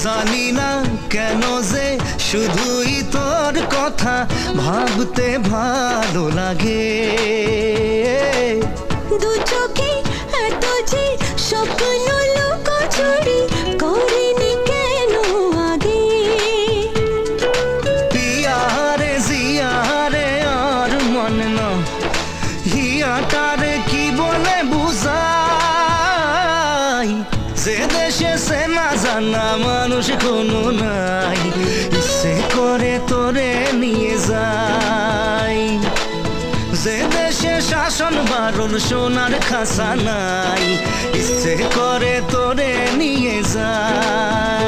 জানি না কেন যে শুধুই তোর কথা ভাবতে ভালো লাগে। দু চোখে এত যে স্বপ্ন লুকোচুরি করিনি কেন আগে। পিয়ারে জিয়ারে আর মন না হিয়াটারে কি বলে বুঝাই, যে দেশে সে না জানা মানুষ কোনো নাই, ইচ্ছে করে তোরে নিয়ে যাই। যে দেশে শাসন বারণ সোনার খাসা নাই, ইচ্ছে করে তোরে নিয়ে যাই।